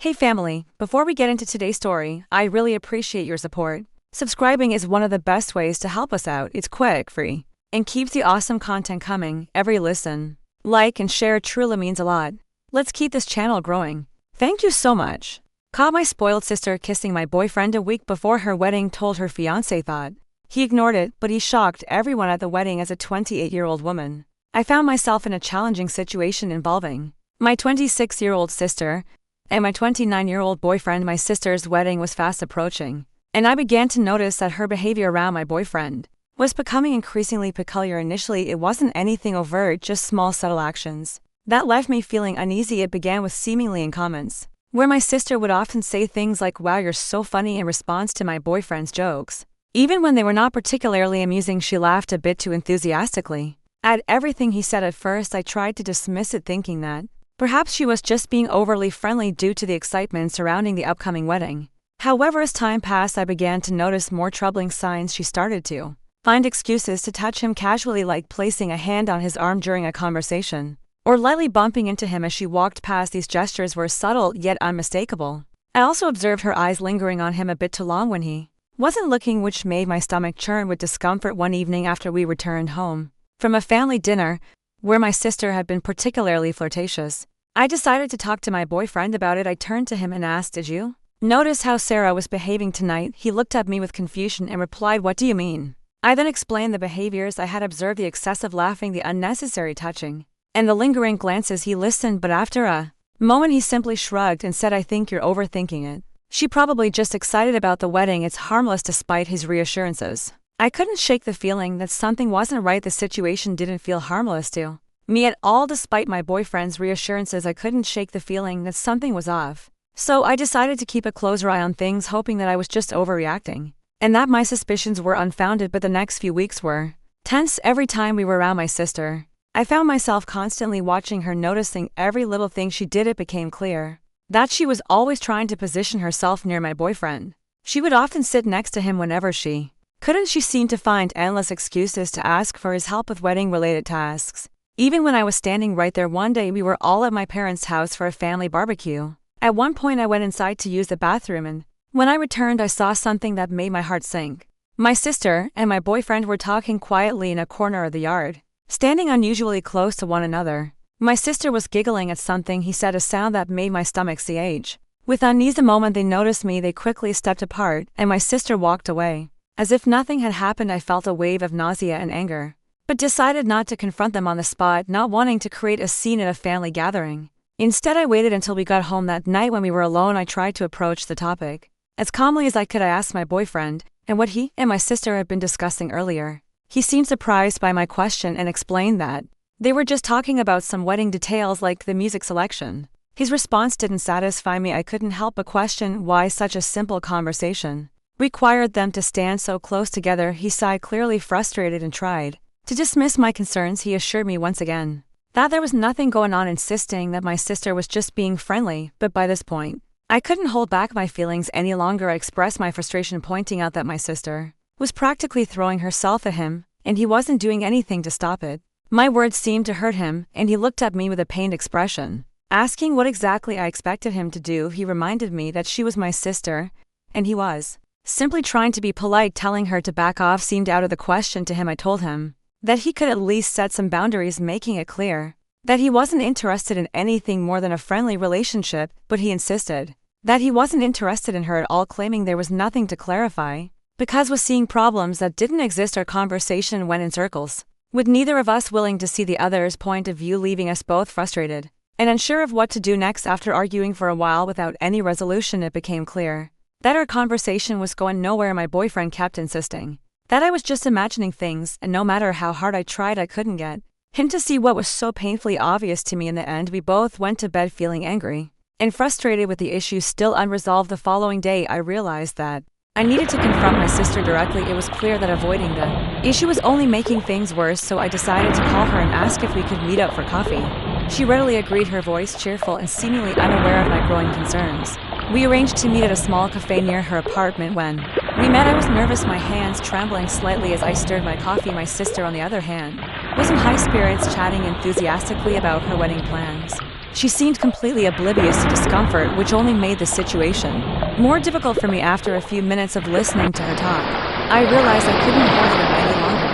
Hey family, before we get into today's story, I really appreciate your support. Subscribing is one of the best ways to help us out. It's quick, free, and keeps the awesome content coming. Every listen, like, and share truly means a lot. Let's keep this channel growing. Thank you so much. Caught my spoiled sister kissing my boyfriend a week before her wedding, told her fiancé thought. He ignored it, but he shocked everyone at the wedding as a 28-year-old woman. I found myself in a challenging situation involving my 26-year-old sister and my 29-year-old boyfriend. My sister's wedding was fast approaching, and I began to notice that her behavior around my boyfriend was becoming increasingly peculiar. Initially, it wasn't anything overt, just small subtle actions that left me feeling uneasy. It began with seemingly in comments, where my sister would often say things like, "Wow, you're so funny," in response to my boyfriend's jokes. Even when they were not particularly amusing, she laughed a bit too enthusiastically at everything he said. At first, I tried to dismiss it, thinking that perhaps she was just being overly friendly due to the excitement surrounding the upcoming wedding. However, as time passed, I began to notice more troubling signs. She started to find excuses to touch him casually, like placing a hand on his arm during a conversation, or lightly bumping into him as she walked past. These gestures were subtle yet unmistakable. I also observed her eyes lingering on him a bit too long when he wasn't looking, which made my stomach churn with discomfort. One evening after we returned home from a family dinner, where my sister had been particularly flirtatious, I decided to talk to my boyfriend about it. I turned to him and asked, "Did you notice how Sarah was behaving tonight?" He looked at me with confusion and replied, "What do you mean?" I then explained the behaviors I had observed: the excessive laughing, the unnecessary touching, and the lingering glances. He listened, but after a moment he simply shrugged and said, "I think you're overthinking it. She probably just excited about the wedding. It's harmless." Despite his reassurances, I couldn't shake the feeling that something wasn't right. The situation didn't feel harmless to me at all. Despite my boyfriend's reassurances, I couldn't shake the feeling that something was off. So I decided to keep a closer eye on things, hoping that I was just overreacting and that my suspicions were unfounded. But the next few weeks were tense. Every time we were around my sister, I found myself constantly watching her, noticing every little thing she did. It became clear that she was always trying to position herself near my boyfriend. She would often sit next to him whenever she couldn't. She seemed to find endless excuses to ask for his help with wedding-related tasks, even when I was standing right there. One day we were all at my parents' house for a family barbecue. At one point I went inside to use the bathroom, and when I returned I saw something that made my heart sink. My sister and my boyfriend were talking quietly in a corner of the yard, standing unusually close to one another. My sister was giggling at something he said, a sound that made my stomach siege with unease. The moment they noticed me, they quickly stepped apart, and my sister walked away. As if nothing had happened, I felt a wave of nausea and anger, but decided not to confront them on the spot, not wanting to create a scene at a family gathering. Instead, I waited until we got home. That night when we were alone, I tried to approach the topic as calmly as I could. I asked my boyfriend and what he and my sister had been discussing earlier. He seemed surprised by my question and explained that they were just talking about some wedding details like the music selection. His response didn't satisfy me. I couldn't help but question why such a simple conversation required them to stand so close together. He sighed, clearly frustrated, and tried to dismiss my concerns. He assured me once again that there was nothing going on, insisting that my sister was just being friendly. But by this point, I couldn't hold back my feelings any longer. I expressed my frustration, pointing out that my sister was practically throwing herself at him, and he wasn't doing anything to stop it. My words seemed to hurt him, and he looked at me with a pained expression, asking what exactly I expected him to do. He reminded me that she was my sister, and he was simply trying to be polite. Telling her to back off seemed out of the question to him. I told him that he could at least set some boundaries, making it clear that he wasn't interested in anything more than a friendly relationship, but he insisted that he wasn't interested in her at all, claiming there was nothing to clarify because was seeing problems that didn't exist. Our conversation went in circles, with neither of us willing to see the other's point of view, leaving us both frustrated and unsure of what to do next. After arguing for a while without any resolution, it became clear that our conversation was going nowhere. My boyfriend kept insisting that I was just imagining things, and no matter how hard I tried, I couldn't get him to see what was so painfully obvious to me. In the end, we both went to bed feeling angry and frustrated, with the issue still unresolved. The following day, I realized that I needed to confront my sister directly. It was clear that avoiding the issue was only making things worse, so I decided to call her and ask if we could meet up for coffee. She readily agreed, her voice cheerful and seemingly unaware of my growing concerns. We arranged to meet at a small cafe near her apartment. When we met, I was nervous, my hands trembling slightly as I stirred my coffee. My sister, on the other hand, was in high spirits, chatting enthusiastically about her wedding plans. She seemed completely oblivious to discomfort, which only made the situation more difficult for me. After a few minutes of listening to her talk, I realized I couldn't hold it any longer.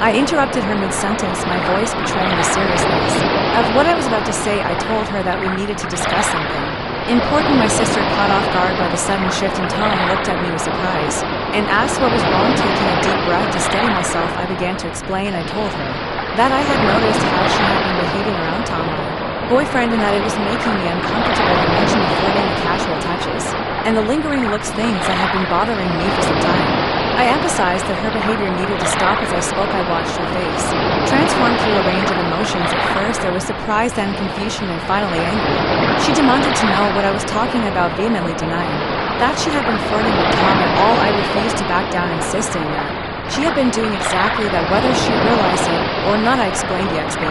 I interrupted her mid-sentence, my voice betraying the seriousness of what I was about to say. I told her that we needed to discuss something important. My sister, caught off guard by the sudden shift in tone, looked at me with surprise and asked what was wrong. Taking a deep breath to steady myself, I began to explain. I told her that I had noticed how she had been behaving around Tom, my boyfriend, and that it was making me uncomfortable. I mentioned the flirting, the casual touches, and the lingering looks, things that had been bothering me for some time. I emphasized that her behavior needed to stop. As I spoke, I watched her face transform through a range of emotions. At first there was surprise, then confusion, and finally anger. She demanded to know what I was talking about, vehemently denying that she had been flirting with Tom at all. I refused to back down, insisting that she had been doing exactly that, whether she realized it or not. I explained the XB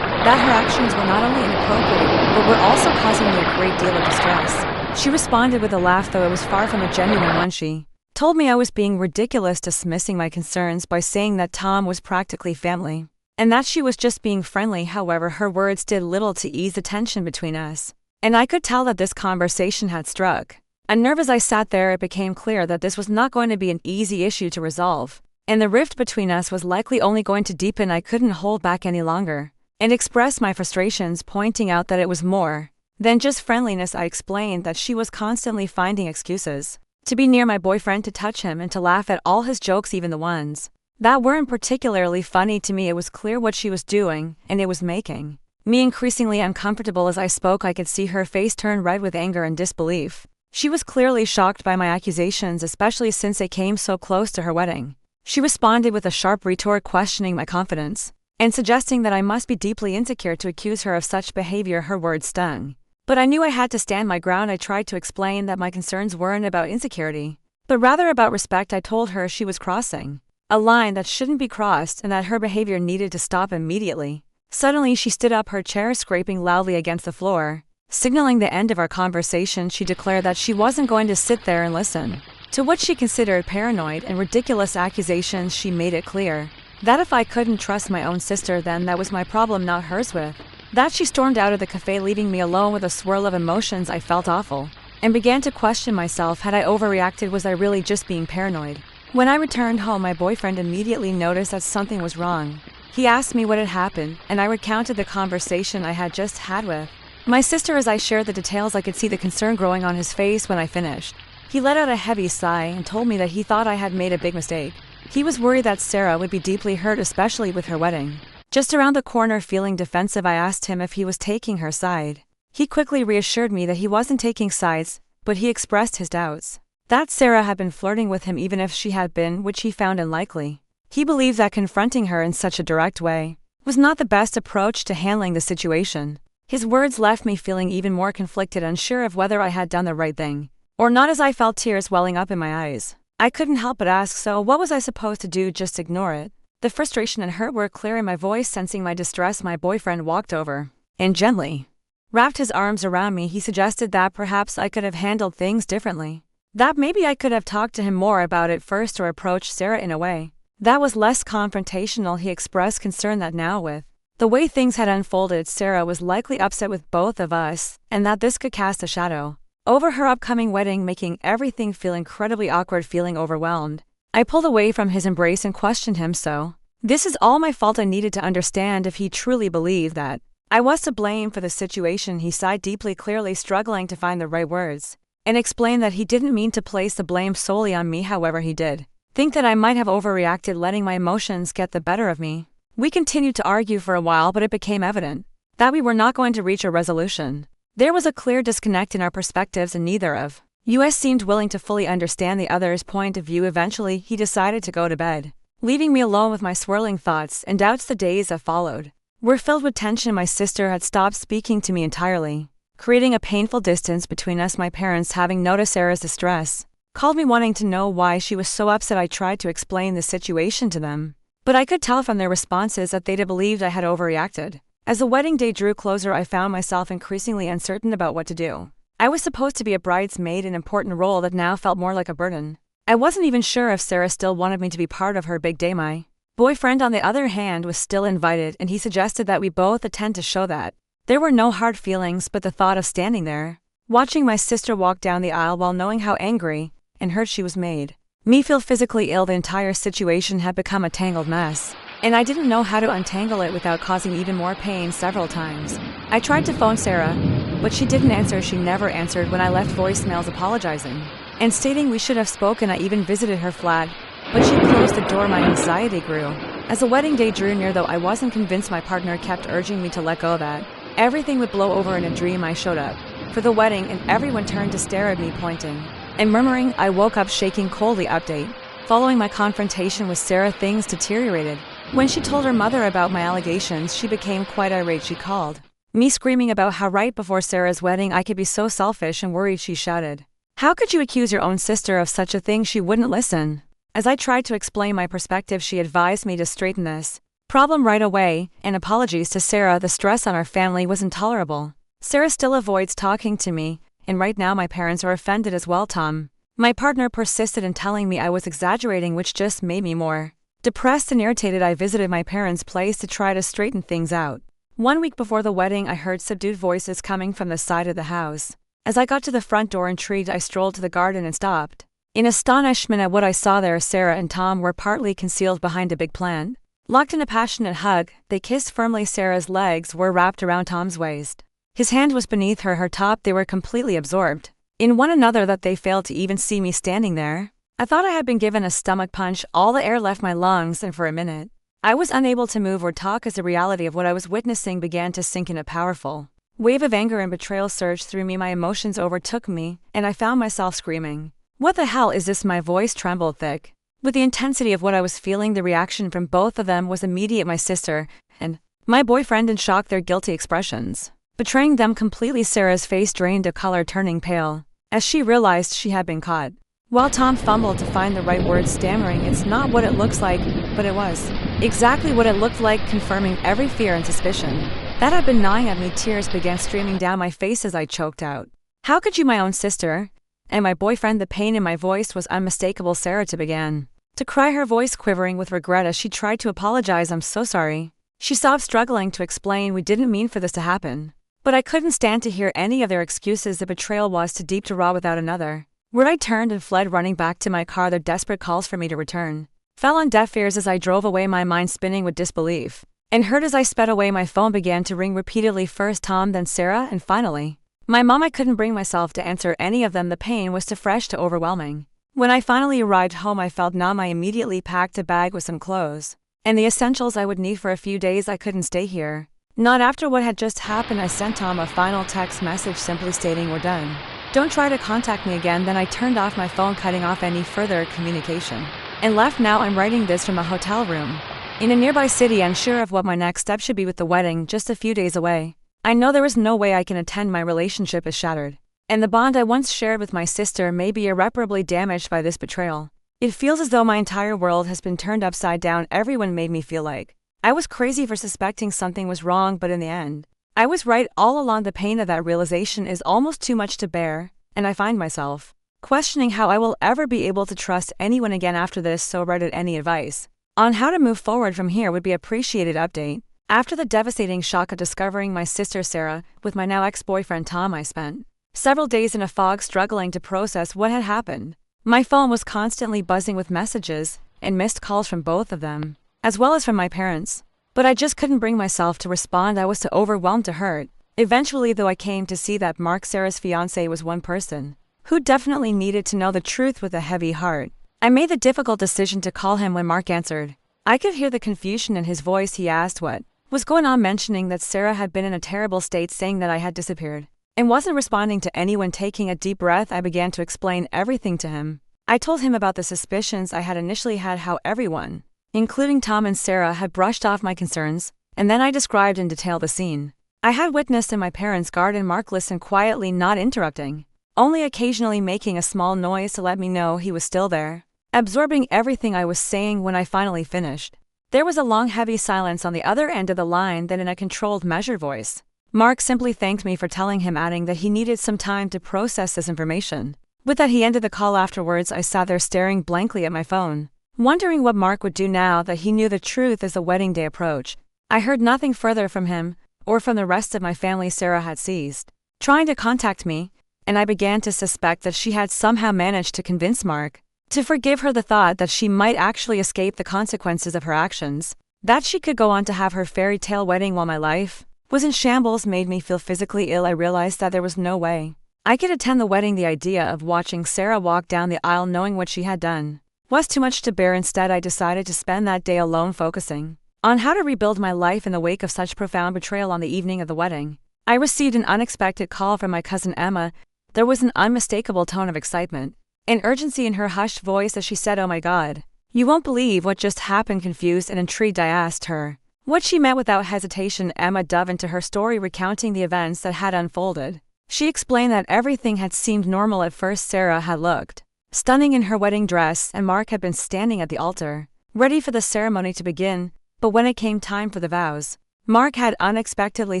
that her actions were not only inappropriate, but were also causing me a great deal of distress. She responded with a laugh, though it was far from a genuine one. She told me I was being ridiculous, dismissing my concerns by saying that Tom was practically family, and that she was just being friendly. However, her words did little to ease the tension between us, and I could tell that this conversation had struck a nerve. As I sat there, it became clear that this was not going to be an easy issue to resolve, and the rift between us was likely only going to deepen. I couldn't hold back any longer and expressed my frustrations, pointing out that it was more than just friendliness. I explained that she was constantly finding excuses to be near my boyfriend, to touch him, and to laugh at all his jokes, even the ones that weren't particularly funny to me. It was clear what she was doing, and it was making me increasingly uncomfortable. As I spoke, I could see her face turn red with anger and disbelief. She was clearly shocked by my accusations, especially since they came so close to her wedding. She responded with a sharp retort, questioning my confidence and suggesting that I must be deeply insecure to accuse her of such behavior. Her words stung, but I knew I had to stand my ground. I tried to explain that my concerns weren't about insecurity, but rather about respect. I told her she was crossing a line that shouldn't be crossed and that her behavior needed to stop immediately. Suddenly, she stood up, her chair scraping loudly against the floor, signaling the end of our conversation. She declared that she wasn't going to sit there and listen to what she considered paranoid and ridiculous accusations. She made it clear that if I couldn't trust my own sister, then that was my problem, not hers. With that, she stormed out of the cafe, leaving me alone with a swirl of emotions. I felt awful and began to question myself. Had I overreacted? Was I really just being paranoid? When I returned home, my boyfriend immediately noticed that something was wrong. He asked me what had happened, and I recounted the conversation I had just had with my sister. As I shared the details, I could see the concern growing on his face. When I finished, he let out a heavy sigh and told me that he thought I had made a big mistake. He was worried that Sarah would be deeply hurt, especially with her wedding just around the corner. Feeling defensive, I asked him if he was taking her side. He quickly reassured me that he wasn't taking sides, but he expressed his doubts that Sarah had been flirting with him, even if she had been, which he found unlikely. He believed that confronting her in such a direct way was not the best approach to handling the situation. His words left me feeling even more conflicted, unsure of whether I had done the right thing or not. As I felt tears welling up in my eyes, I couldn't help but ask, so what was I supposed to do? Just ignore it? The frustration and hurt were clear in my voice. Sensing my distress, my boyfriend walked over and gently wrapped his arms around me. He suggested that perhaps I could have handled things differently, that maybe I could have talked to him more about it first, or approached Sarah in a way that was less confrontational. He expressed concern that now, with the way things had unfolded, Sarah was likely upset with both of us, and that this could cast a shadow over her upcoming wedding, making everything feel incredibly awkward. Feeling overwhelmed, I pulled away from his embrace and questioned him. So this is all my fault? I needed to understand if he truly believed that I was to blame for the situation. He sighed deeply, clearly struggling to find the right words, and explained that he didn't mean to place the blame solely on me. However, he did think that I might have overreacted, letting my emotions get the better of me. We continued to argue for a while, but it became evident that we were not going to reach a resolution. There was a clear disconnect in our perspectives, and neither of us seemed willing to fully understand the other's point of view. Eventually, he decided to go to bed, leaving me alone with my swirling thoughts and doubts. The days that followed were filled with tension. My sister had stopped speaking to me entirely, creating a painful distance between us. My parents, having noticed Sarah's distress, called me, wanting to know why she was so upset. I tried to explain the situation to them, but I could tell from their responses that they'd believed I had overreacted. As the wedding day drew closer, I found myself increasingly uncertain about what to do. I was supposed to be a bridesmaid, an important role that now felt more like a burden. I wasn't even sure if Sarah still wanted me to be part of her big day. My boyfriend, on the other hand, was still invited, and he suggested that we both attend to show that There were no hard feelings, but the thought of standing there, watching my sister walk down the aisle while knowing how angry and hurt she was made me feel physically ill. The entire situation had become a tangled mess, and I didn't know how to untangle it without causing even more pain several times. I tried to phone Sarah, but she didn't answer. She never answered when I left voicemails apologizing and stating we should have spoken. I even visited her flat, but she closed the door. My anxiety grew. As the wedding day drew near, though I wasn't convinced, my partner kept urging me to let go, that everything would blow over. In a dream, I showed up for the wedding and everyone turned to stare at me, pointing and murmuring. I woke up shaking coldly. Update: following my confrontation with Sarah, things deteriorated. When she told her mother about my allegations, she became quite irate. She called me screaming about how right before Sarah's wedding I could be so selfish and worried. She shouted, "How could you accuse your own sister of such a thing?" She wouldn't listen. As I tried to explain my perspective, she advised me to straighten this problem right away, and apologies to Sarah. The stress on our family was intolerable. Sarah still avoids talking to me, and right now my parents are offended as well. Tom, my partner, persisted in telling me I was exaggerating, which just made me more depressed and irritated. I visited my parents' place to try to straighten things out. 1 week before the wedding, I heard subdued voices coming from the side of the house. As I got to the front door, intrigued, I strolled to the garden and stopped in astonishment at what I saw there. Sarah and Tom were partly concealed behind a big plant. Locked in a passionate hug, they kissed firmly. Sarah's legs were wrapped around Tom's waist. His hand was beneath her top. They were completely absorbed in one another that they failed to even see me standing there. I thought I had been given a stomach punch. All the air left my lungs, and for a minute, I was unable to move or talk as the reality of what I was witnessing began to sink in. A powerful wave of anger and betrayal surged through me. My emotions overtook me, and I found myself screaming, "What the hell is this?" My voice trembled thick with the intensity of what I was feeling. The reaction from both of them was immediate. My sister and my boyfriend in shock, their guilty expressions betraying them completely. Sarah's face drained of color, turning pale as she realized she had been caught, while Tom fumbled to find the right words, stammering, "It's not what it looks like," but it was exactly what it looked like, confirming every fear and suspicion that had been gnawing at me. Tears began streaming down my face as I choked out, "How could you? My own sister and my boyfriend." The pain in my voice was unmistakable. Sarah began to cry, her voice quivering with regret as she tried to apologize. "I'm so sorry," she sobbed, struggling to explain. "We didn't mean for this to happen." But I couldn't stand to hear any of their excuses. The betrayal was too deep to raw without another word. I turned and fled, running back to my car. Their desperate calls for me to return fell on deaf ears as I drove away, my mind spinning with disbelief and hurt. As I sped away, my phone began to ring repeatedly, first Tom, then Sarah, and finally my mom. I couldn't bring myself to answer any of them. The pain was too fresh, too overwhelming. When I finally arrived home, I felt numb. I immediately packed a bag with some clothes and the essentials I would need for a few days. I couldn't stay here, not after what had just happened. I sent Tom a final text message simply stating, "We're done. Don't try to contact me again." Then I turned off my phone, cutting off any further communication, and left. Now I'm writing this from a hotel room in a nearby city, unsure of what my next step should be. With the wedding just a few days away, I know there is no way I can attend. My relationship is shattered, and the bond I once shared with my sister may be irreparably damaged by this betrayal. It feels as though my entire world has been turned upside down. Everyone made me feel like I was crazy for suspecting something was wrong, but in the end, I was right all along. The pain of that realization is almost too much to bear, and I find myself questioning how I will ever be able to trust anyone again after this. So Reddit, any advice on how to move forward from here would be appreciated. Update: after the devastating shock of discovering my sister Sarah with my now ex-boyfriend Tom, I spent several days in a fog, struggling to process what had happened. My phone was constantly buzzing with messages and missed calls from both of them, as well as from my parents. But I just couldn't bring myself to respond. I was too overwhelmed to hurt. Eventually, though, I came to see that Mark, Sarah's fiancé, was one person who definitely needed to know the truth. With a heavy heart, I made the difficult decision to call him. When Mark answered, I could hear the confusion in his voice. He asked what was going on, mentioning that Sarah had been in a terrible state, saying that I had disappeared and wasn't responding to anyone. Taking a deep breath, I began to explain everything to him. I told him about the suspicions I had initially had, how everyone, including Tom and Sarah, had brushed off my concerns, and then I described in detail the scene I had witnessed in my parents' garden. Mark listened quietly, not interrupting, only occasionally making a small noise to let me know he was still there, absorbing everything I was saying. When I finally finished, there was a long, heavy silence on the other end of the line. Then in a controlled, measured voice, Mark simply thanked me for telling him, adding that he needed some time to process this information. With that, he ended the call. Afterwards, I sat there staring blankly at my phone, wondering what Mark would do now that he knew the truth as the wedding day approached. I heard nothing further from him, or from the rest of my family. Sarah had ceased trying to contact me, and I began to suspect that she had somehow managed to convince Mark to forgive her. The thought that she might actually escape the consequences of her actions, that she could go on to have her fairy tale wedding while my life was in shambles, made me feel physically ill. I realized that there was no way I could attend the wedding. The idea of watching Sarah walk down the aisle knowing what she had done was too much to bear. Instead, I decided to spend that day alone, focusing on how to rebuild my life in the wake of such profound betrayal. On the evening of the wedding, I received an unexpected call from my cousin Emma. There was an unmistakable tone of excitement and urgency in her hushed voice as she said, "Oh my God, you won't believe what just happened." Confused and intrigued, I asked her what she meant. Without hesitation, Emma dove into her story, recounting the events that had unfolded. She explained that everything had seemed normal at first. Sarah had looked stunning in her wedding dress, and Mark had been standing at the altar, ready for the ceremony to begin. But when it came time for the vows, Mark had unexpectedly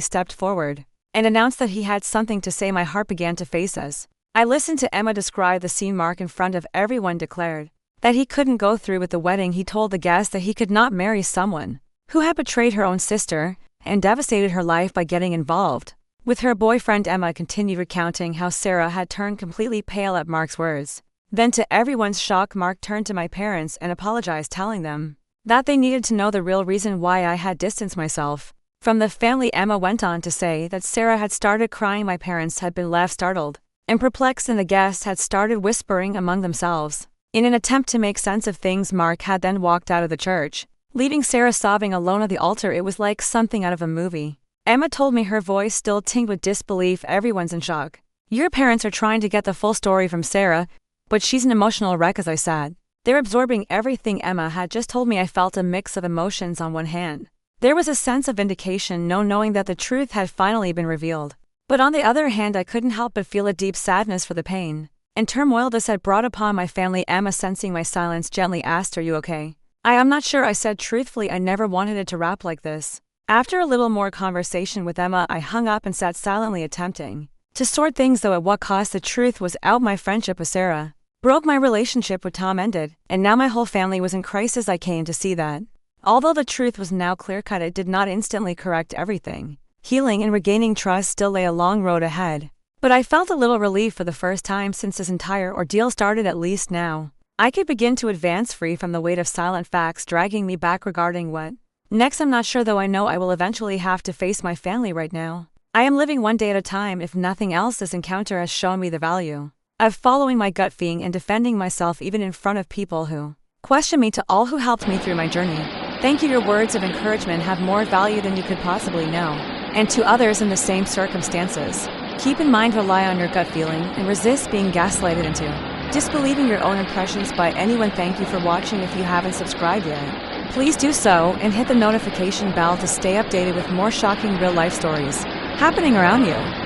stepped forward and announced that he had something to say. My heart began to race as I listened to Emma describe the scene. Mark, in front of everyone, declared that he couldn't go through with the wedding. He told the guests that he could not marry someone who had betrayed her own sister and devastated her life by getting involved with her boyfriend. Emma continued recounting how Sarah had turned completely pale at Mark's words. Then, to everyone's shock, Mark turned to my parents and apologized, telling them that they needed to know the real reason why I had distanced myself from the family. Emma went on to say that Sarah had started crying. My parents had been left startled and perplexed, and the guests had started whispering among themselves in an attempt to make sense of things. Mark had then walked out of the church, leaving Sarah sobbing alone at the altar. It was like something out of a movie. Emma told me, her voice still tinged with disbelief. "Everyone's in shock. Your parents are trying to get the full story from Sarah, but she's an emotional wreck." As I said, they're absorbing everything Emma had just told me. I felt a mix of emotions. On one hand, there was a sense of vindication, knowing that the truth had finally been revealed. But on the other hand, I couldn't help but feel a deep sadness for the pain and turmoil this had brought upon my family. Emma, sensing my silence, gently asked, "Are you okay?" "I am not sure," I said truthfully. I never wanted it to wrap like this. After a little more conversation with Emma, I hung up and sat silently, attempting to sort things, though at what cost. The truth was out. My friendship with Sarah broke. My relationship with Tom ended, and now my whole family was in crisis. I came to see that although the truth was now clear-cut, it did not instantly correct everything. Healing and regaining trust still lay a long road ahead. But I felt a little relief for the first time since this entire ordeal started. At least now I could begin to advance, free from the weight of silent facts dragging me back. Regarding what next, I'm not sure, though I know I will eventually have to face my family. Right now, I am living one day at a time. If nothing else, this encounter has shown me the value of following my gut feeling and defending myself even in front of people who question me. To all who helped me through my journey, thank you. Your words of encouragement have more value than you could possibly know. And to others in the same circumstances, keep in mind, rely on your gut feeling and resist being gaslighted into disbelieving your own impressions by anyone. Thank you for watching. If you haven't subscribed yet, please do so and hit the notification bell to stay updated with more shocking real-life stories happening around you.